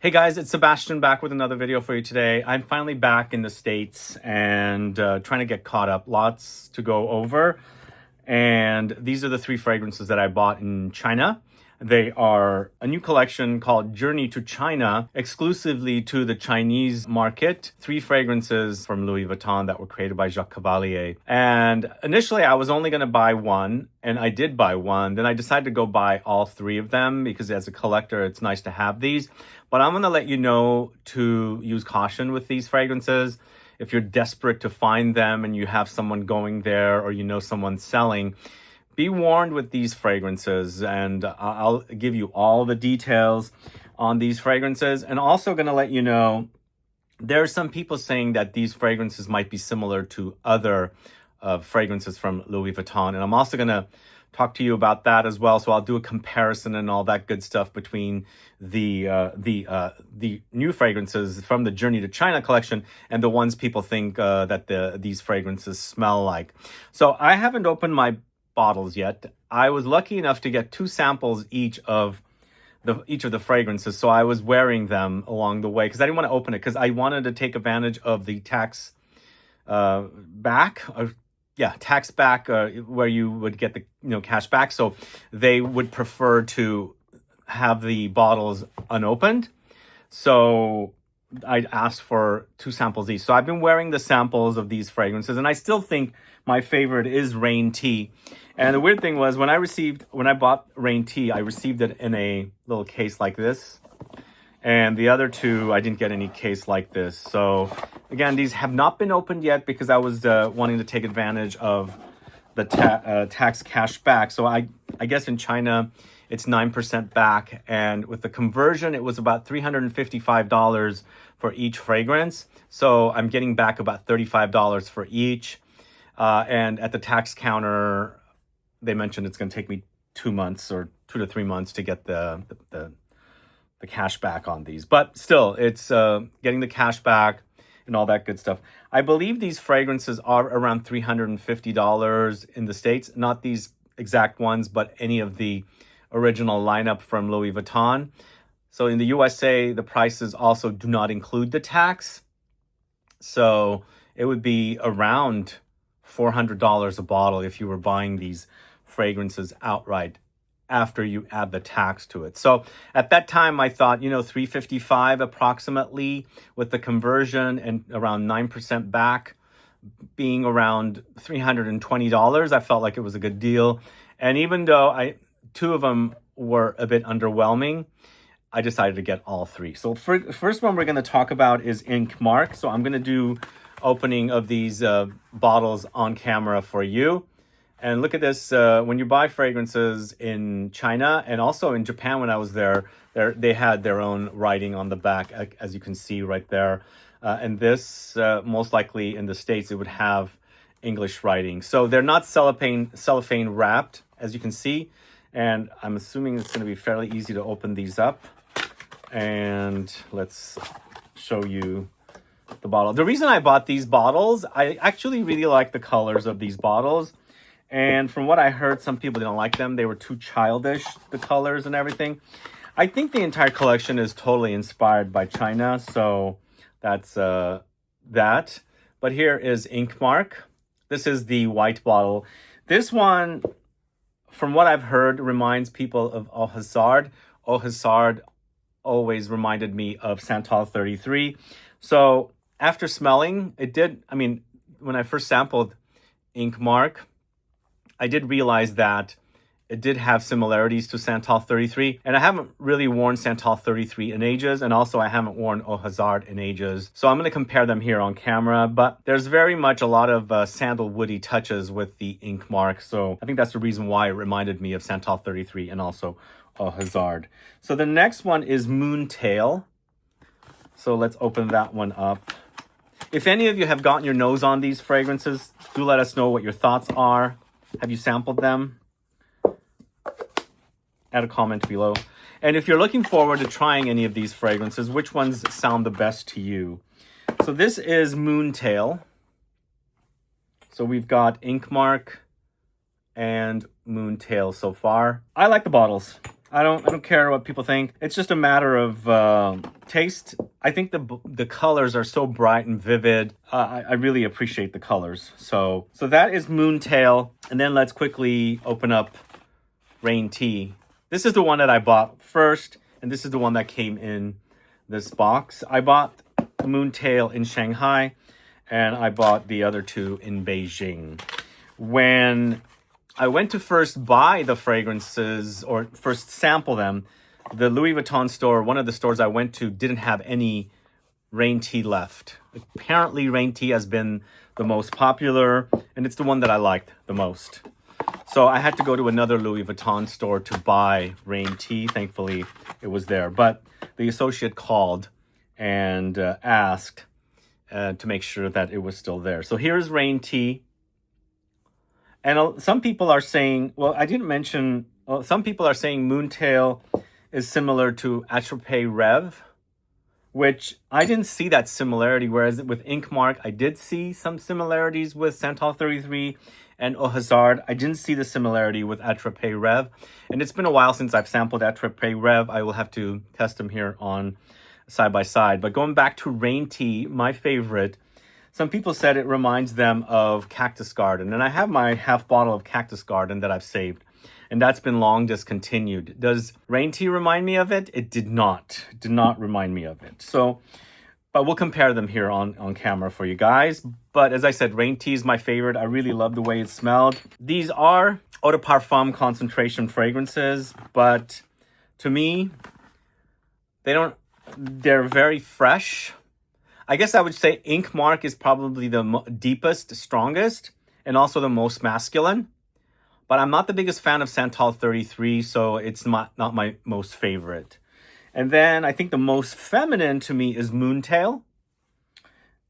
Hey guys, it's Sebastian back with another video for you today. I'm finally back in the States and trying to get caught up. Lots to go over. And these are the three fragrances that I bought in China. They are a new collection called Journey to China, exclusively to the Chinese market. Three fragrances from Louis Vuitton that were created by Jacques Cavallier. And initially I was only going to buy one, and I did buy one. Then I decided to go buy all three of them because as a collector, it's nice to have these. But I'm going to let you know to use caution with these fragrances. If you're desperate to find them and you have someone going there or you know someone selling, be warned with these fragrances, and I'll give you all the details on these fragrances. And also going to let you know, there are some people saying that these fragrances might be similar to other fragrances from Louis Vuitton. And I'm also going to talk to you about that as well. So I'll do a comparison and all that good stuff between the new fragrances from the Journey to China collection and the ones people think that these fragrances smell like. So I haven't opened my bottles yet. I was lucky enough to get 2 samples each of the fragrances, so I was wearing them along the way because I didn't want to open it because I wanted to take advantage of the tax back where you would get the cash back. So they would prefer to have the bottles unopened. So I asked for 2 samples each. So I've been wearing the samples of these fragrances, and I still think my favorite is Rain Tea. And the weird thing was when I bought Rain Tea, I received it in a little case like this. And the other 2, I didn't get any case like this. So again, these have not been opened yet because I was wanting to take advantage of the tax cash back. So I guess in China, it's 9% back. And with the conversion, it was about $355 for each fragrance. So I'm getting back about $35 for each. And at the tax counter, they mentioned it's going to take me 2 months or 2 to 3 months to get the cash back on these. But still, it's getting the cash back and all that good stuff. I believe these fragrances are around $350 in the States. Not these exact ones, but any of the original lineup from Louis Vuitton. So in the USA, the prices also do not include the tax. So it would be around $400 a bottle if you were buying these fragrances outright after you add the tax to it. So at that time, I thought, $355 approximately with the conversion and around 9% back being around $320. I felt like it was a good deal. And even though 2 of them were a bit underwhelming, I decided to get all 3. So first one we're going to talk about is Ink Mark. So I'm going to do opening of these bottles on camera for you. And look at this, when you buy fragrances in China and also in Japan when I was there, they had their own writing on the back, as you can see right there. And this, most likely in the States, it would have English writing. So they're not cellophane wrapped, as you can see. And I'm assuming it's going to be fairly easy to open these up. And let's show you the bottle. The reason I bought these bottles, I actually really like the colors of these bottles. And from what I heard, some people didn't like them. They were too childish, the colors and everything. I think the entire collection is totally inspired by China. So that's that. But here is Ink Mark. This is the white bottle. This one, from what I've heard, reminds people of Au Hasard. Au Hasard always reminded me of Santal 33. So after smelling, when I first sampled Ink Mark, I did realize that it did have similarities to Santal 33. And I haven't really worn Santal 33 in ages. And also I haven't worn Au Hasard in ages. So I'm going to compare them here on camera. But there's very much a lot of sandalwoody touches with the Ink Mark. So I think that's the reason why it reminded me of Santal 33 and also Au Hasard. So the next one is Moontail. So let's open that one up. If any of you have gotten your nose on these fragrances, do let us know what your thoughts are. Have you sampled them? Add a comment below. And if you're looking forward to trying any of these fragrances, which ones sound the best to you? So this is Moontail. So we've got Ink Mark and Moontail so far. I like the bottles. I don't care what people think. It's just a matter of taste. I think the colors are so bright and vivid. I really appreciate the colors. So that is Moontail. And then let's quickly open up Rain Tea. This is the one that I bought first, and this is the one that came in this box. I bought Moontail in Shanghai, and I bought the other two in Beijing. When I went to first buy the fragrances or first sample them, the Louis Vuitton store, one of the stores I went to, didn't have any Rain Tea left. Apparently, Rain Tea has been the most popular, and it's the one that I liked the most. So I had to go to another Louis Vuitton store to buy Rain Tea. Thankfully, it was there. But the associate called and asked to make sure that it was still there. So here's Rain Tea. And some people are saying, well, I didn't mention, some people are saying Moontail is similar to Attrape-Rêves, which I didn't see that similarity. Whereas with Ink Mark, I did see some similarities with Santal 33 and Au Hasard. I didn't see the similarity with Attrape-Rêves. And it's been a while since I've sampled Attrape-Rêves. I will have to test them here on side by side. But going back to Rain Tea, my favorite, some people said it reminds them of Cactus Garden. And I have my half bottle of Cactus Garden that I've saved. And that's been long discontinued. Does Rain Tea remind me of it? It did not. It did not remind me of it. So, but we'll compare them here on camera for you guys. But as I said, Rain Tea is my favorite. I really love the way it smelled. These are Eau de Parfum concentration fragrances. But to me, they're very fresh. I guess I would say Ink Mark is probably the deepest, strongest, and also the most masculine. But I'm not the biggest fan of Santal 33, so it's not my most favorite. And then I think the most feminine to me is Moontail.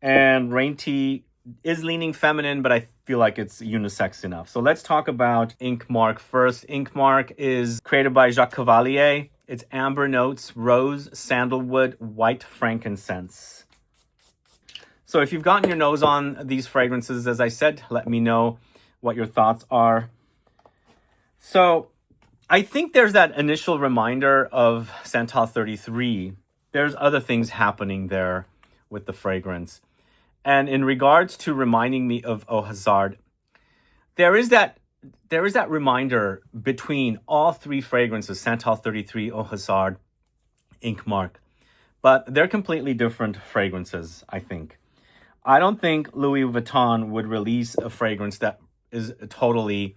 And Rain Tea is leaning feminine, but I feel like it's unisex enough. So let's talk about Ink Mark first. Ink Mark is created by Jacques Cavallier. It's amber notes, rose, sandalwood, white frankincense. So if you've gotten your nose on these fragrances, as I said, let me know what your thoughts are. So I think there's that initial reminder of Santal 33. There's other things happening there with the fragrance. And in regards to reminding me of Au Hasard, there is that reminder between all three fragrances, Santal 33, Au Hasard, Ink Mark. But they're completely different fragrances, I think. I don't think Louis Vuitton would release a fragrance that is totally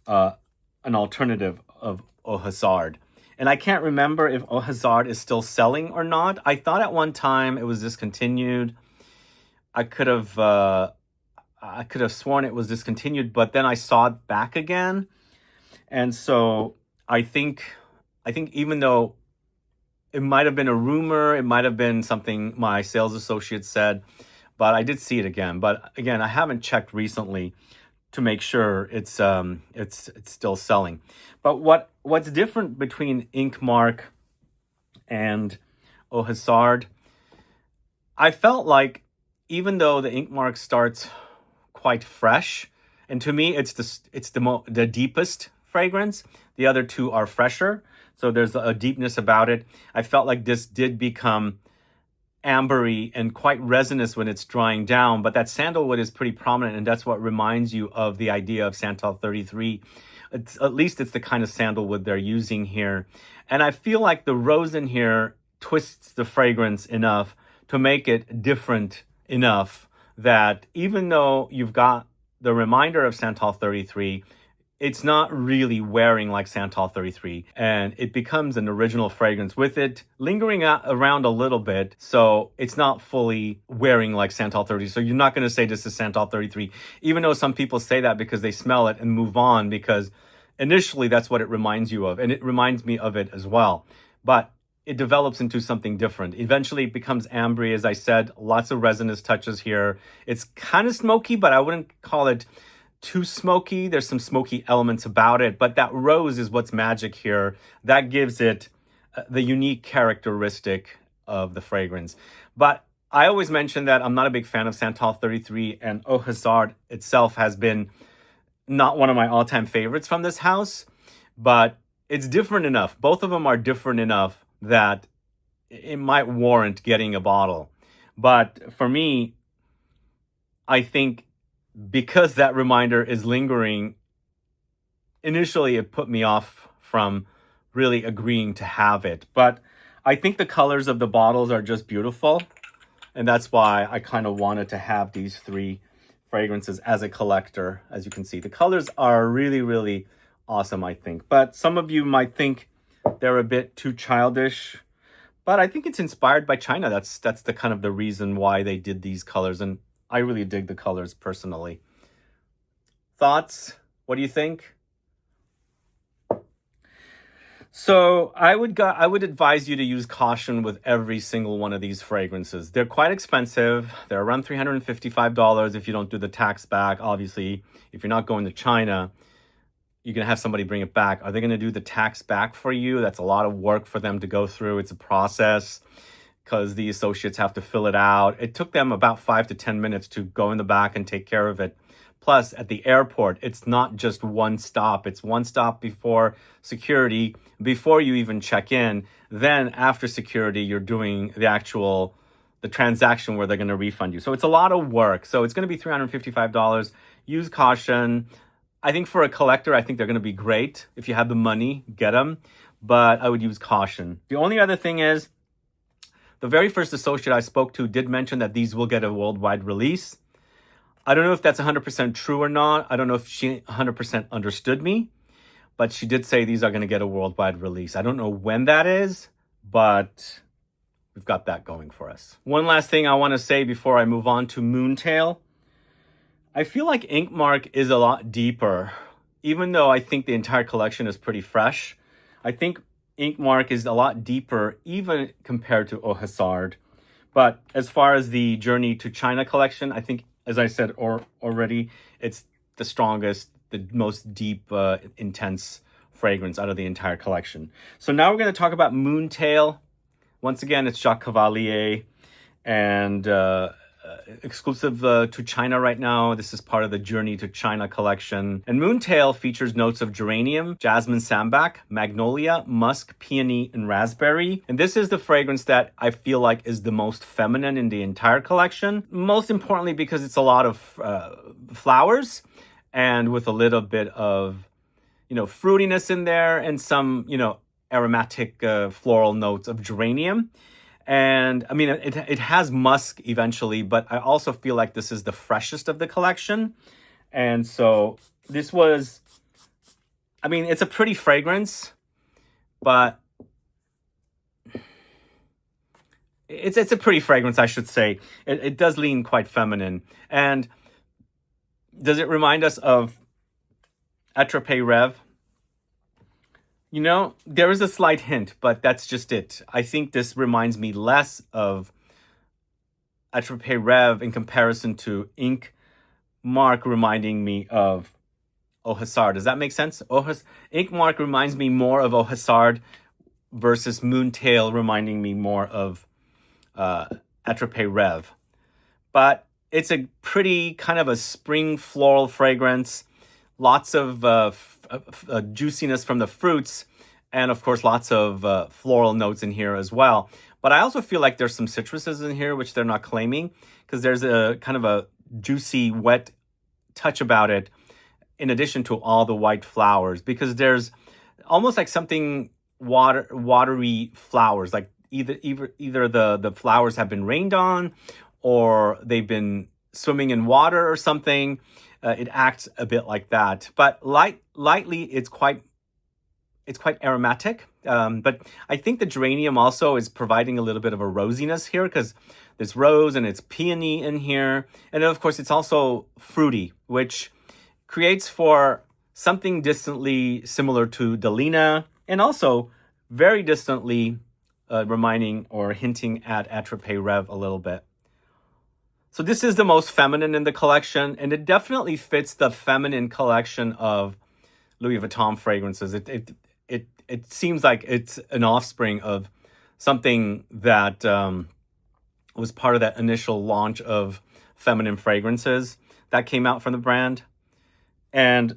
an alternative of Au Hasard. And I can't remember if Au Hasard is still selling or not. I thought at one time it was discontinued. I could have sworn it was discontinued, but then I saw it back again. And so I think even though it might have been a rumor, it might have been something my sales associate said, but I did see it again. But again, I haven't checked recently to make sure it's still selling. But what's different between Ink Mark and Au Hasard, I felt like even though the Ink Mark starts quite fresh, and to me it's the deepest fragrance, the other two are fresher, so there's a deepness about it. I felt like this did become ambery and quite resinous when it's drying down, but that sandalwood is pretty prominent, and that's what reminds you of the idea of Santal 33. At least it's the kind of sandalwood they're using here. And I feel like the rose in here twists the fragrance enough to make it different enough that even though you've got the reminder of Santal 33, it's not really wearing like Santal 33, and it becomes an original fragrance with it lingering around a little bit, so it's not fully wearing like Santal 33. So you're not going to say this is Santal 33, even though some people say that because they smell it and move on, because initially that's what it reminds you of, and it reminds me of it as well. But it develops into something different. Eventually it becomes ambery, as I said, lots of resinous touches here. It's kind of smoky, but I wouldn't call it too smoky. There's some smoky elements about it, but that rose is what's magic here. That gives it the unique characteristic of the fragrance. But I always mention that I'm not a big fan of Santal 33, and Au Hasard itself has been not one of my all-time favorites from this house. But it's different enough. Both of them are different enough that it might warrant getting a bottle. But for me, I think because that reminder is lingering, initially it put me off from really agreeing to have it. But I think the colors of the bottles are just beautiful. And that's why I kind of wanted to have these three fragrances as a collector. As you can see, the colors are really, really awesome, I think. But some of you might think they're a bit too childish. But I think it's inspired by China. That's the kind of the reason why they did these colors. And I really dig the colors personally. Thoughts? What do you think? So I would advise you to use caution with every single one of these fragrances. They're quite expensive. They're around $355 if you don't do the tax back. Obviously, if you're not going to China, you're going to have somebody bring it back. Are they going to do the tax back for you? That's a lot of work for them to go through. It's a process because the associates have to fill it out. It took them about 5 to 10 minutes to go in the back and take care of it. Plus, at the airport, it's not just one stop. It's one stop before security, before you even check in. Then after security, you're doing the transaction where they're going to refund you. So it's a lot of work. So it's going to be $355. Use caution. I think for a collector, I think they're going to be great. If you have the money, get them. But I would use caution. The only other thing is, the very first associate I spoke to did mention that these will get a worldwide release. I don't know if that's 100% true or not. I don't know if she 100% understood me, but she did say these are going to get a worldwide release. I don't know when that is, but we've got that going for us. One last thing I want to say before I move on to Moontail. I feel like Ink Mark is a lot deeper, even though I think the entire collection is pretty fresh. I think Ink Mark is a lot deeper, even compared to Au Hasard. But as far as the Journey to China collection, I think, as I said already, it's the strongest, the most deep, intense fragrance out of the entire collection. So now we're going to talk about Moontail. Once again, it's Jacques Cavallier and exclusive to China right now. This is part of the Journey to China collection. And Moontail features notes of geranium, jasmine sambac, magnolia, musk, peony, and raspberry. And this is the fragrance that I feel like is the most feminine in the entire collection. Most importantly, because it's a lot of flowers and with a little bit of, fruitiness in there and some, aromatic floral notes of geranium. And I mean, it has musk eventually, but I also feel like this is the freshest of the collection. And so this was, it's a pretty fragrance, but it's a pretty fragrance, I should say. It does lean quite feminine. And does it remind us of Attrape-Rêves? There is a slight hint, but that's just it. I think this reminds me less of Attrape-Rêves in comparison to Ink Mark reminding me of Au Hasard. Does that make sense? Ink Mark reminds me more of Au Hasard versus Moontail reminding me more of Attrape-Rêves. But it's a pretty kind of a spring floral fragrance. Lots of juiciness from the fruits, and of course lots of floral notes in here as well. But I also feel like there's some citruses in here which they're not claiming, because there's a kind of a juicy, wet touch about it in addition to all the white flowers, because there's almost like something watery flowers, like either the flowers have been rained on or they've been swimming in water or something. It acts a bit like that, but lightly, it's quite aromatic. But I think the geranium also is providing a little bit of a rosiness here, because there's rose and it's peony in here. And then of course, it's also fruity, which creates for something distantly similar to Delina, and also very distantly reminding or hinting at Attrape-Rêves a little bit. So this is the most feminine in the collection, and it definitely fits the feminine collection of Louis Vuitton fragrances. It seems like it's an offspring of something that was part of that initial launch of feminine fragrances that came out from the brand. And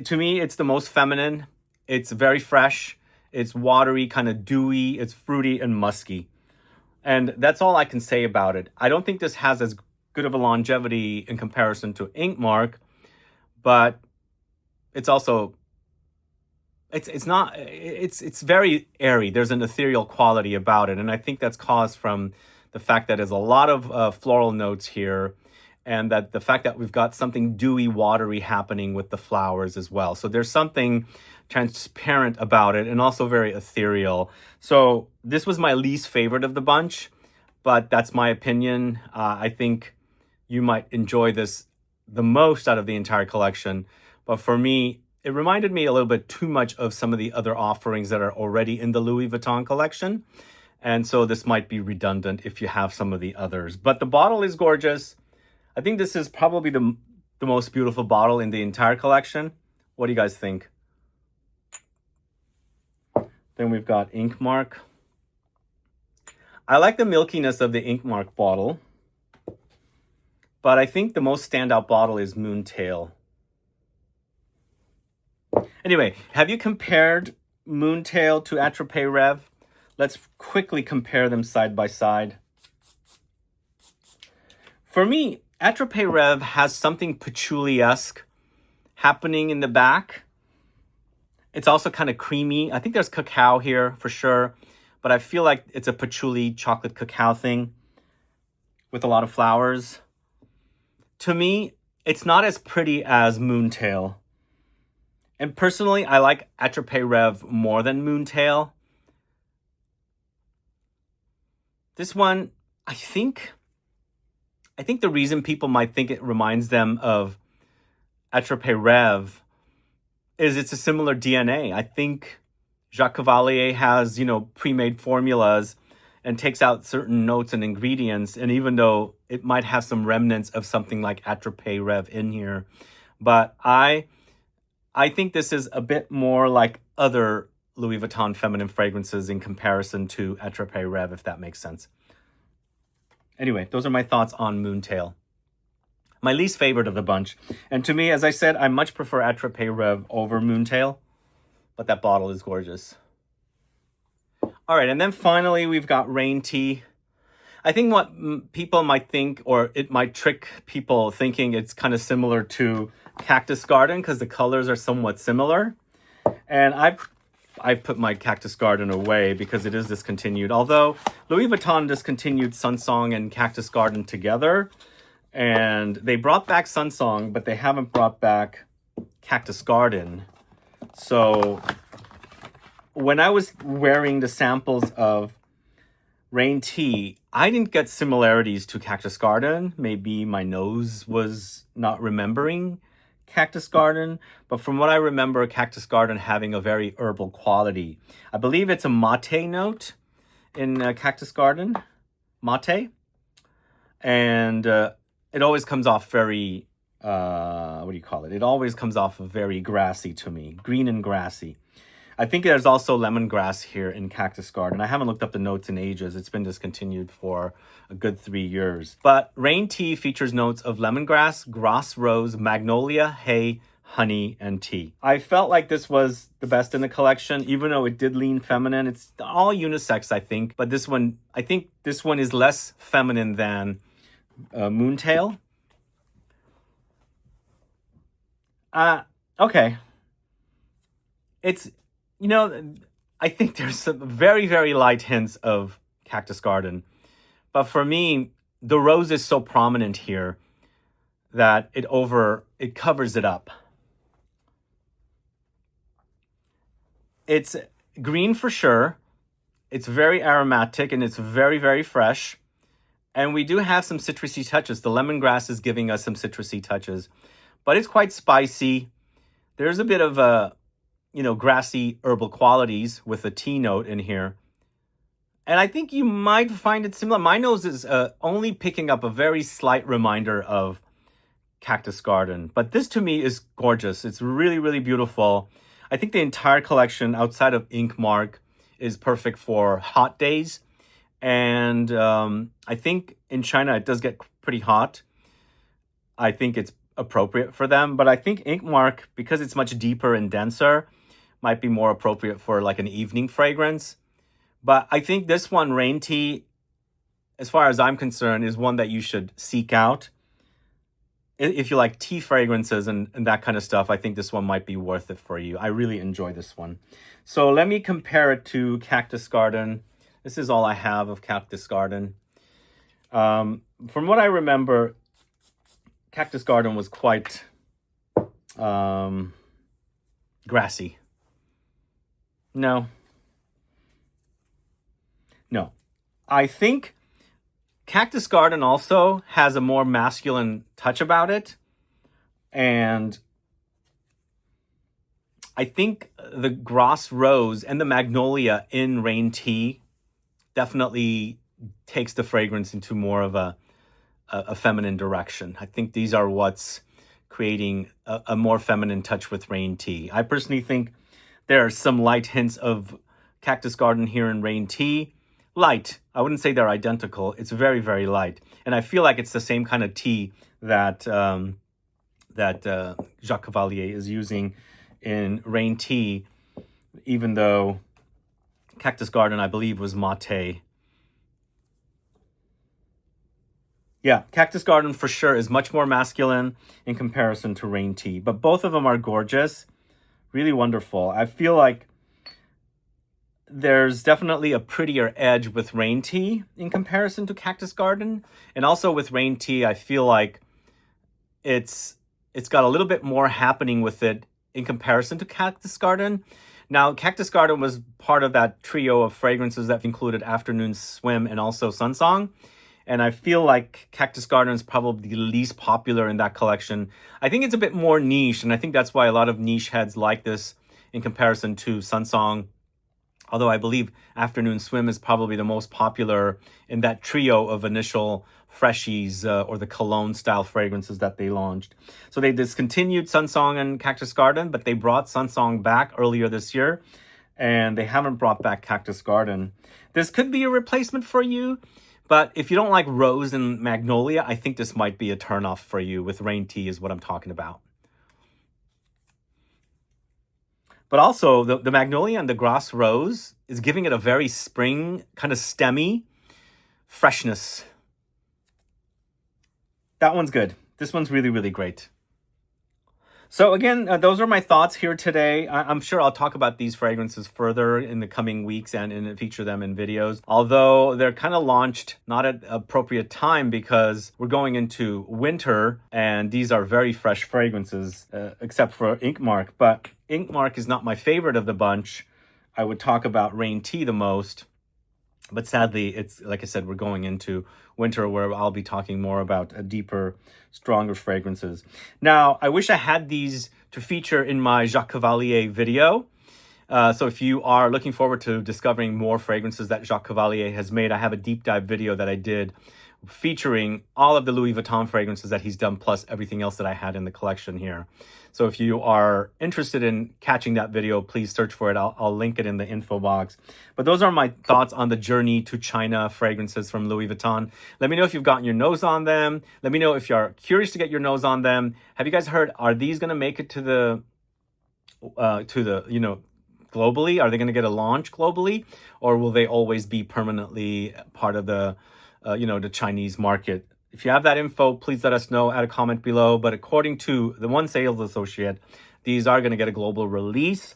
to me, it's the most feminine. It's very fresh. It's watery, kind of dewy. It's fruity and musky. And that's all I can say about it. I don't think this has as good of a longevity in comparison to Ink Mark, but it's also it's very airy. There's an ethereal quality about it, and I think that's caused from the fact that there's a lot of floral notes here, and that the fact that we've got something dewy, watery happening with the flowers as well. So there's something transparent about it, and also very ethereal. So this was my least favorite of the bunch, but that's my opinion. I think you might enjoy this the most out of the entire collection. But for me, it reminded me a little bit too much of some of the other offerings that are already in the Louis Vuitton collection. And so this might be redundant if you have some of the others. But the bottle is gorgeous. I think this is probably the most beautiful bottle in the entire collection. What do you guys think? Then we've got Ink Mark. I like the milkiness of the Ink Mark bottle, but I think the most standout bottle is Moontail. Anyway, have you compared Moontail to Attrape-Rêves? Let's quickly compare them side by side. For me, Attrape-Rêves has something patchouli-esque happening in the back. It's also kind of creamy. I think there's cacao here for sure, but I feel like it's a patchouli chocolate cacao thing with a lot of flowers. To me, it's not as pretty as Moontail. And personally, I like Attrape-Rêves more than Moontail. This one, I think the reason people might think it reminds them of Attrape-Rêves is it's a similar DNA. I think Jacques Cavallier has, pre-made formulas and takes out certain notes and ingredients. And even though it might have some remnants of something like Attrape-Rêves in here, but I think this is a bit more like other Louis Vuitton feminine fragrances in comparison to Attrape-Rêves, if that makes sense. Anyway, those are my thoughts on Moontail. My least favorite of the bunch. And to me, as I said, I much prefer Attrape-Rêves over Moontail, but that bottle is gorgeous. All right, and then finally, we've got Rain Tea. I think what people might think, or it might trick people thinking it's kind of similar to Cactus Garden because the colors are somewhat similar. And I've put my Cactus Garden away because it is discontinued. Although Louis Vuitton discontinued Sunsong and Cactus Garden together. And they brought back Sunsong, but they haven't brought back Cactus Garden. So when I was wearing the samples of Rain Tea, I didn't get similarities to Cactus Garden. Maybe my nose was not remembering Cactus Garden, but from what I remember, Cactus Garden having a very herbal quality. I believe it's a mate note in Cactus Garden, mate, and it always comes off very, It always comes off very grassy to me, green and grassy. I think there's also lemongrass here in Cactus Garden. I haven't looked up the notes in ages. It's been discontinued for a good 3 years. But Rain Tea features notes of lemongrass, grass rose, magnolia, hay, honey, and tea. I felt like this was the best in the collection, even though it did lean feminine. It's all unisex, I think. But I think this one is less feminine than Moontail. Okay. It's... I think there's some very, very light hints of Cactus Garden. But for me, the rose is so prominent here that it covers it up. It's green for sure. It's very aromatic and it's very, very fresh. And we do have some citrusy touches. The lemongrass is giving us some citrusy touches. But it's quite spicy. There's a bit of grassy herbal qualities with a tea note in here. And I think you might find it similar. My nose is only picking up a very slight reminder of Cactus Garden. But this to me is gorgeous. It's really, really beautiful. I think the entire collection outside of Ink Mark is perfect for hot days. And I think in China it does get pretty hot. I think it's appropriate for them. But I think Ink Mark, because it's much deeper and denser, might be more appropriate for like an evening fragrance. But I think this one, Rain Tea, as far as I'm concerned, is one that you should seek out. If you like tea fragrances and that kind of stuff, I think this one might be worth it for you. I really enjoy this one. So let me compare it to Cactus Garden. This is all I have of Cactus Garden. From what I remember, Cactus Garden was quite grassy. No. I think Cactus Garden also has a more masculine touch about it. And I think the Grass Rose and the Magnolia in Rain Tea definitely takes the fragrance into more of a feminine direction. I think these are what's creating a more feminine touch with Rain Tea. I personally think there are some light hints of Cactus Garden here in Rain Tea. Light. I wouldn't say they're identical. It's very, very light. And I feel like it's the same kind of tea that Jacques Cavallier is using in Rain Tea, even though Cactus Garden, I believe, was mate. Yeah, Cactus Garden for sure is much more masculine in comparison to Rain Tea. But both of them are gorgeous. Really wonderful. I feel like there's definitely a prettier edge with Rain Tea in comparison to Cactus Garden. And also with Rain Tea, I feel like it's got a little bit more happening with it in comparison to Cactus Garden. Now, Cactus Garden was part of that trio of fragrances that included Afternoon Swim and also Sunsong. And I feel like Cactus Garden is probably the least popular in that collection. I think it's a bit more niche, and I think that's why a lot of niche heads like this in comparison to Sunsong. Although I believe Afternoon Swim is probably the most popular in that trio of initial freshies or the cologne style fragrances that they launched. So they discontinued Sunsong and Cactus Garden, but they brought Sunsong back earlier this year, and they haven't brought back Cactus Garden. This could be a replacement for you, but if you don't like Rose and Magnolia, I think this might be a turnoff for you with Rain Tea is what I'm talking about. But also, the Magnolia and the Grass Rose is giving it a very spring, kind of stemmy freshness. That one's good. This one's really, really great. So again, those are my thoughts here today. I'm sure I'll talk about these fragrances further in the coming weeks and feature them in videos. Although they're kind of launched not at appropriate time because we're going into winter and these are very fresh fragrances, except for Ink Mark. But Ink Mark is not my favorite of the bunch. I would talk about Rain Tea the most. But sadly, it's like I said, we're going into winter where I'll be talking more about a deeper, stronger fragrances. Now, I wish I had these to feature in my Jacques Cavallier video. So if you are looking forward to discovering more fragrances that Jacques Cavallier has made, I have a deep dive video that I did featuring all of the Louis Vuitton fragrances that he's done, plus everything else that I had in the collection here. So if you are interested in catching that video, please search for it. I'll link it in the info box. But those are my thoughts on the journey to China fragrances from Louis Vuitton. Let me know if you've gotten your nose on them. Let me know if you're curious to get your nose on them. Have you guys heard, are these going to make it to the globally? Are they going to get a launch globally? Or will they always be permanently part of the Chinese market? If you have that info, please let us know, add a comment below. But according to the one sales associate, these are going to get a global release.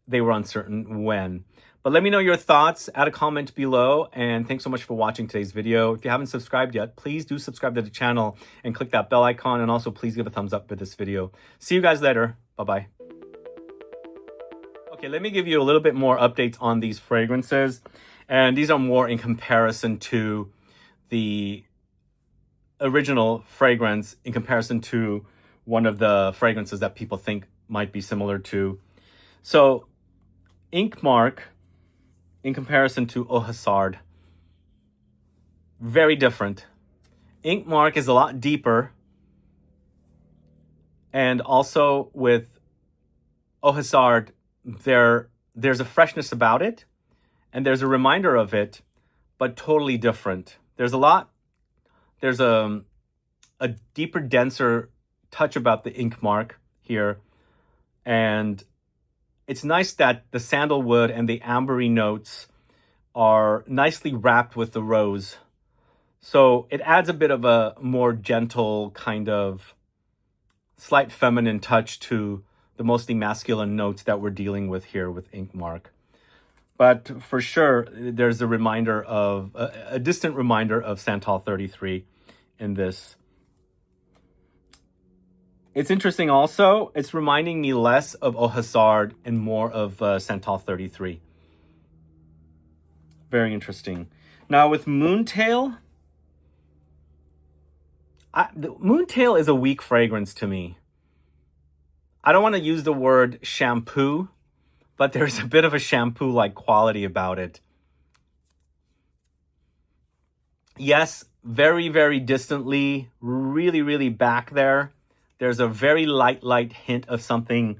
They were uncertain when. But let me know your thoughts, add a comment below, and thanks so much for watching today's video. If you haven't subscribed yet, please do subscribe to the channel and click that bell icon, and also please give a thumbs up for this video. See you guys later. Bye-bye. Okay, let me give you a little bit more updates on these fragrances. And these are more in comparison to the original fragrance, in comparison to one of the fragrances that people think might be similar to. So, Ink Mark, in comparison to Au Hasard, very different. Ink Mark is a lot deeper. And also with Au Hasard, there's a freshness about it. And there's a reminder of it, but totally different. There's a deeper, denser touch about the Ink Mark here. And it's nice that the sandalwood and the ambery notes are nicely wrapped with the rose. So it adds a bit of a more gentle kind of slight feminine touch to the mostly masculine notes that we're dealing with here with Ink Mark. But for sure, there's a reminder of, a distant reminder of Santal 33 in this. It's interesting also, it's reminding me less of Au Hasard and more of Santal 33. Very interesting. Now with Moontail, Moontail is a weak fragrance to me. I don't want to use the word shampoo, but there's a bit of a shampoo-like quality about it. Yes, very, very distantly, really, really back there, there's a very light hint of something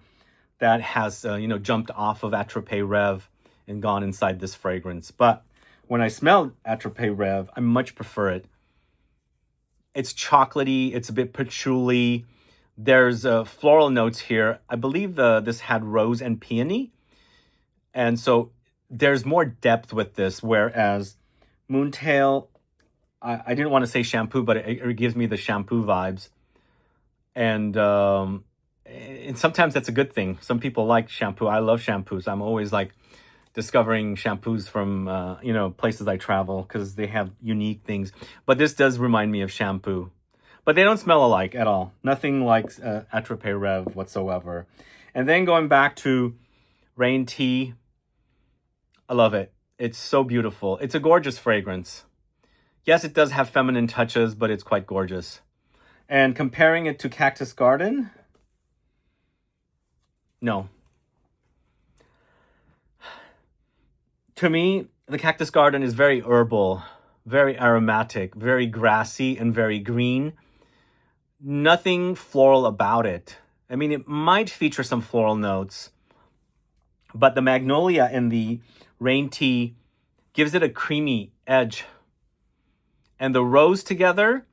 that has, jumped off of Attrape-Rêves and gone inside this fragrance. But when I smell Attrape-Rêves, I much prefer it. It's chocolatey, it's a bit patchouli. There's floral notes here. I believe this had rose and peony. And so there's more depth with this, whereas Moontail, I didn't want to say shampoo, but it gives me the shampoo vibes. And sometimes that's a good thing. Some people like shampoo. I love shampoos. I'm always like discovering shampoos from, places I travel because they have unique things. But this does remind me of shampoo. But they don't smell alike at all. Nothing like Attrape-Rêves whatsoever. And then going back to Rain Tea, I love it. It's so beautiful. It's a gorgeous fragrance. Yes, it does have feminine touches, but it's quite gorgeous. And comparing it to Cactus Garden, no. To me, the Cactus Garden is very herbal, very aromatic, very grassy, and very green. Nothing floral about it. I mean, it might feature some floral notes, but the magnolia in the Rain Tea gives it a creamy edge. And the rose together,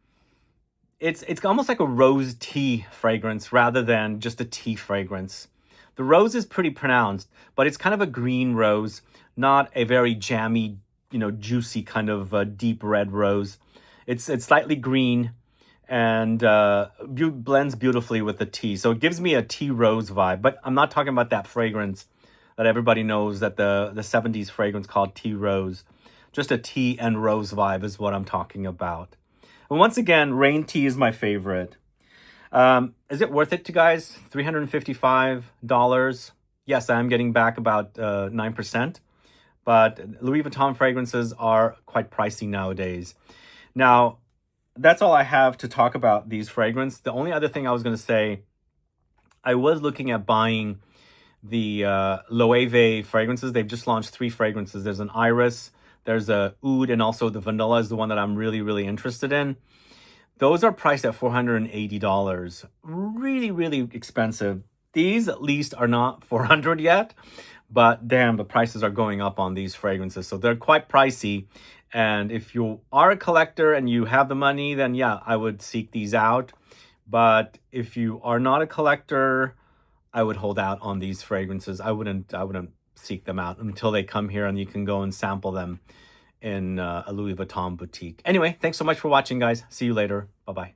it's almost like a rose tea fragrance rather than just a tea fragrance. The rose is pretty pronounced, but it's kind of a green rose, not a very jammy, juicy kind of deep red rose. It's slightly green and blends beautifully with the tea. So it gives me a tea rose vibe, but I'm not talking about that fragrance that everybody knows, that the 70s fragrance called tea rose. Just a tea and rose vibe is what I'm talking about. And once again, Rain Tea is my favorite. Is it worth it to guys? $355. Yes, I'm getting back about 9%. But Louis Vuitton fragrances are quite pricey nowadays. Now, that's all I have to talk about these fragrances. The only other thing I was going to say, I was looking at buying the Loewe fragrances. They've just launched 3 fragrances. There's an iris, there's a oud, and also the vanilla is the one that I'm really, really interested in. Those are priced at $480. Really, really expensive. These at least are not $400 yet, but damn, the prices are going up on these fragrances. So they're quite pricey. And if you are a collector and you have the money, then yeah, I would seek these out. But if you are not a collector, I would hold out on these fragrances. I wouldn't seek them out until they come here and you can go and sample them in a Louis Vuitton boutique. Anyway, thanks so much for watching, guys. See you later. Bye-bye.